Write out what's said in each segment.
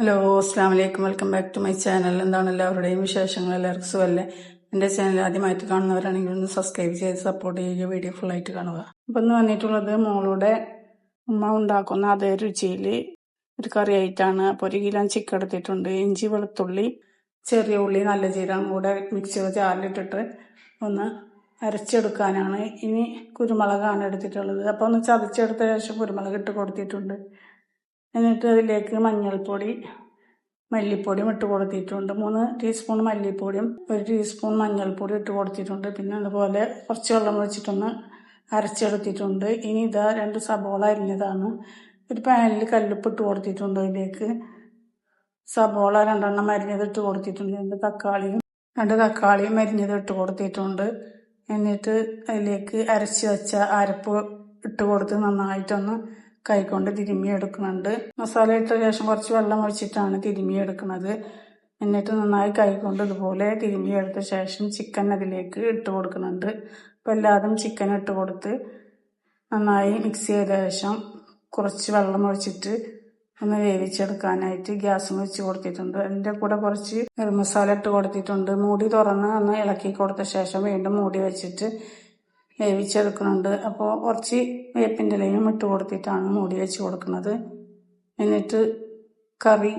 Hello, അസ്സാം വലൈക്കും. Welcome back to my channel. എന്താണ് എല്ലാവരുടെയും വിശേഷങ്ങൾ? എല്ലാവർക്കും സുഖമല്ലേ? എൻ്റെ ചാനൽ ആദ്യമായിട്ട് കാണുന്നവരാണെങ്കിൽ ഒന്ന് സബ്സ്ക്രൈബ് ചെയ്ത് സപ്പോർട്ട് ചെയ്യുക. വീഡിയോ ഫുള്ളായിട്ട് കാണുക. അപ്പം ഇന്ന് വന്നിട്ടുള്ളത് മോളുടെ ഉമ്മ ഉണ്ടാക്കുന്ന അതേ രുചിയിൽ ഒരു കറി ആയിട്ടാണ്. അപ്പോൾ 1 കിലോ ചിക്കൻ എടുത്തിട്ടുണ്ട്. ഇഞ്ചി, വെളുത്തുള്ളി, ചെറിയ ഉള്ളി, നല്ല ജീരകം കൂടെ മിക്സിയുടെ ജാറിലിട്ടിട്ട് ഒന്ന് അരച്ചെടുക്കാനാണ്. ഇനി കുരുമുളകാണ് എടുത്തിട്ടുള്ളത്. അപ്പോൾ ഒന്ന് ചതച്ചെടുത്ത ശേഷം കുരുമുളക് ഇട്ട് കൊടുത്തിട്ടുണ്ട്. എന്നിട്ട് അതിലേക്ക് മഞ്ഞൾപ്പൊടി, മല്ലിപ്പൊടിയും ഇട്ട് കൊടുത്തിട്ടുണ്ട്. 3 ടീസ്പൂൺ മല്ലിപ്പൊടിയും 1 ടീസ്പൂൺ മഞ്ഞൾപ്പൊടി ഇട്ട് കൊടുത്തിട്ടുണ്ട്. പിന്നെ അതുപോലെ കുറച്ച് വെള്ളം ഒഴിച്ചിട്ടൊന്ന് അരച്ചെടുത്തിട്ടുണ്ട്. ഇനി ഇതാ 2 സബോള അരിഞ്ഞതാണ്. ഒരു പാനിൽ കല്ലുപ്പ് ഇട്ട് കൊടുത്തിട്ടുണ്ട്. അതിലേക്ക് സബോള 2 എണ്ണം അരിഞ്ഞത് ഇട്ട് കൊടുത്തിട്ടുണ്ട്. 2 തക്കാളിയും അരിഞ്ഞത് ഇട്ട് കൊടുത്തിട്ടുണ്ട്. എന്നിട്ട് അതിലേക്ക് അരച്ച് വെച്ച അരപ്പ് ഇട്ട് കൊടുത്ത് നന്നായിട്ടൊന്ന് കൈകൊണ്ട് തിരുമ്മിയെടുക്കുന്നുണ്ട്. മസാല ഇട്ട ശേഷം കുറച്ച് വെള്ളം ഒഴിച്ചിട്ടാണ് തിരുമ്മിയെടുക്കുന്നത്. എന്നിട്ട് നന്നായി കൈകൊണ്ട് ഇതുപോലെ തിരുമ്മിയെടുത്ത ശേഷം ചിക്കൻ അതിലേക്ക് ഇട്ട് കൊടുക്കുന്നുണ്ട്. അപ്പോൾ എല്ലാതും ചിക്കൻ ഇട്ട് കൊടുത്ത് നന്നായി മിക്സ് ചെയ്ത ശേഷം കുറച്ച് വെള്ളം ഒഴിച്ചിട്ട് ഒന്ന് വേവിച്ചെടുക്കാനായിട്ട് ഗ്യാസ് വെച്ച് കൊടുത്തിട്ടുണ്ട്. അതിൻ്റെ കൂടെ കുറച്ച് മസാല ഇട്ട് കൊടുത്തിട്ടുണ്ട്. മൂടി തുറന്ന് ഒന്ന് ഇളക്കി കൊടുത്ത ശേഷം വീണ്ടും മൂടി വെച്ചിട്ട് വേവിച്ചെടുക്കുന്നുണ്ട്. അപ്പോൾ കുറച്ച് വേപ്പിൻ്റെ ഇലയും ഇട്ട് കൊടുത്തിട്ടാണ് മൂടി വെച്ച് കൊടുക്കുന്നത്. എന്നിട്ട് കറി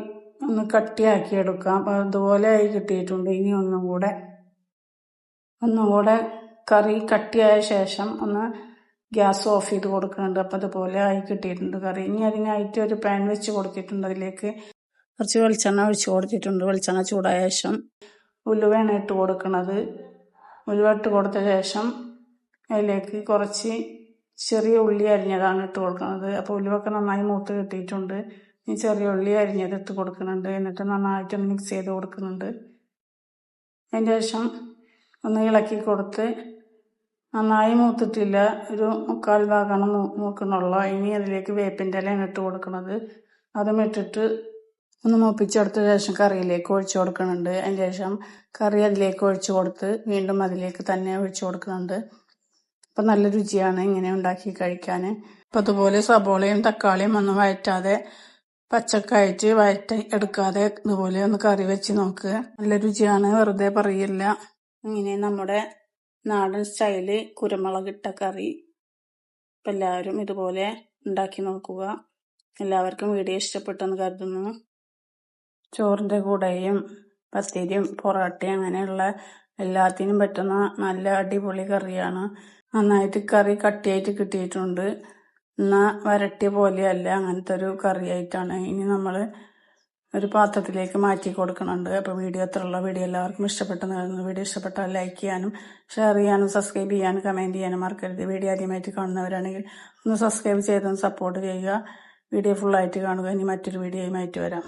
ഒന്ന് കട്ടിയാക്കി എടുക്കാം. അപ്പോൾ അതുപോലെ ആയി കിട്ടിയിട്ടുണ്ട്. ഇനി ഒന്നും കൂടെ കറി കട്ടിയായ ശേഷം ഒന്ന് ഗ്യാസ് ഓഫ് ചെയ്ത് കൊടുക്കുന്നുണ്ട്. അപ്പോൾ അതുപോലെ ആയി കിട്ടിയിട്ടുണ്ട് കറി. ഇനി അതിനായിട്ട് ഒരു പാൻ വെച്ച് കൊടുത്തിട്ടുണ്ട്. അതിലേക്ക് കുറച്ച് വെളിച്ചെണ്ണ ഒഴിച്ച് കൊടുത്തിട്ടുണ്ട്. വെളിച്ചെണ്ണ ചൂടായ ശേഷം ഉലുവയാണ് ഇട്ട് കൊടുക്കുന്നത്. ഉലുവ ഇട്ട് കൊടുത്ത ശേഷം അതിലേക്ക് കുറച്ച് ചെറിയ ഉള്ളി അരിഞ്ഞതാണ് ഇട്ട് കൊടുക്കുന്നത്. അപ്പോൾ ഉലുവൊക്കെ നന്നായി മൂത്ത് കിട്ടിയിട്ടുണ്ട്. ഈ ചെറിയ ഉള്ളി അരിഞ്ഞത് ഇട്ട് കൊടുക്കുന്നുണ്ട്. എന്നിട്ട് നന്നായിട്ട് മിക്സ് ചെയ്ത് കൊടുക്കുന്നുണ്ട്. അതിൻ്റെ ശേഷം ഒന്ന് ഇളക്കി കൊടുത്ത് നന്നായി മൂത്തിട്ടില്ല, ഒരു 3/4 ഭാഗമാണ് മൂക്കണുള്ളൂ. ഇനി അതിലേക്ക് വേപ്പിൻ്റെ ഇലയാണ് ഇട്ട് കൊടുക്കുന്നത്. അതും ഇട്ടിട്ട് ഒന്ന് മൂപ്പിച്ചെടുത്ത ശേഷം കറിയിലേക്ക് ഒഴിച്ചു കൊടുക്കുന്നുണ്ട്. അതിൻ്റെ ശേഷം കറി അതിലേക്ക് ഒഴിച്ചു കൊടുത്ത് വീണ്ടും അതിലേക്ക് തന്നെ ഒഴിച്ചു കൊടുക്കുന്നുണ്ട്. അപ്പം നല്ല രുചിയാണ് ഇങ്ങനെ ഉണ്ടാക്കി കഴിക്കാൻ. അപ്പം അതുപോലെ സബോളയും തക്കാളിയും ഒന്നും വഴറ്റാതെ പച്ചക്കായിട്ട് വഴറ്റി എടുക്കാതെ ഇതുപോലെ ഒന്ന് കറി വെച്ച് നോക്കുക. നല്ല രുചിയാണ്, വെറുതെ പറയില്ല. ഇങ്ങനെ നമ്മുടെ നാടൻ സ്റ്റൈല് കുരുമുളകിട്ട കറി. അപ്പം എല്ലാവരും ഇതുപോലെ ഉണ്ടാക്കി നോക്കുക. എല്ലാവർക്കും വീഡിയോ ഇഷ്ടപ്പെട്ടെന്ന് കരുതുന്നു. ചോറിൻ്റെ കൂടെയും പത്തിരിയും പൊറോട്ടയും അങ്ങനെയുള്ള എല്ലാത്തിനും പറ്റുന്ന നല്ല അടിപൊളി കറിയാണ്. നന്നായിട്ട് കറി കട്ടിയായിട്ട് കിട്ടിയിട്ടുണ്ട്. എന്നാൽ വരട്ടിയ പോലെയല്ല, അങ്ങനത്തെ ഒരു കറിയായിട്ടാണ്. ഇനി നമ്മൾ ഒരു പാത്രത്തിലേക്ക് മാറ്റി കൊടുക്കുന്നുണ്ട്. അപ്പോൾ വീഡിയോ എല്ലാവർക്കും ഇഷ്ടപ്പെട്ടെന്ന് കരുതുന്നു. വീഡിയോ ഇഷ്ടപ്പെട്ടാൽ ലൈക്ക് ചെയ്യാനും ഷെയർ ചെയ്യാനും സബ്സ്ക്രൈബ് ചെയ്യാനും കമൻറ്റ് ചെയ്യാനും മറക്കരുത്. വീഡിയോ ആദ്യമായിട്ട് കാണുന്നവരാണെങ്കിൽ ഒന്ന് സബ്സ്ക്രൈബ് ചെയ്തൊന്ന് സപ്പോർട്ട് ചെയ്യുക. വീഡിയോ ഫുള്ളായിട്ട് കാണുക. ഇനി മറ്റൊരു വീഡിയോയുമായിട്ട് വരാം.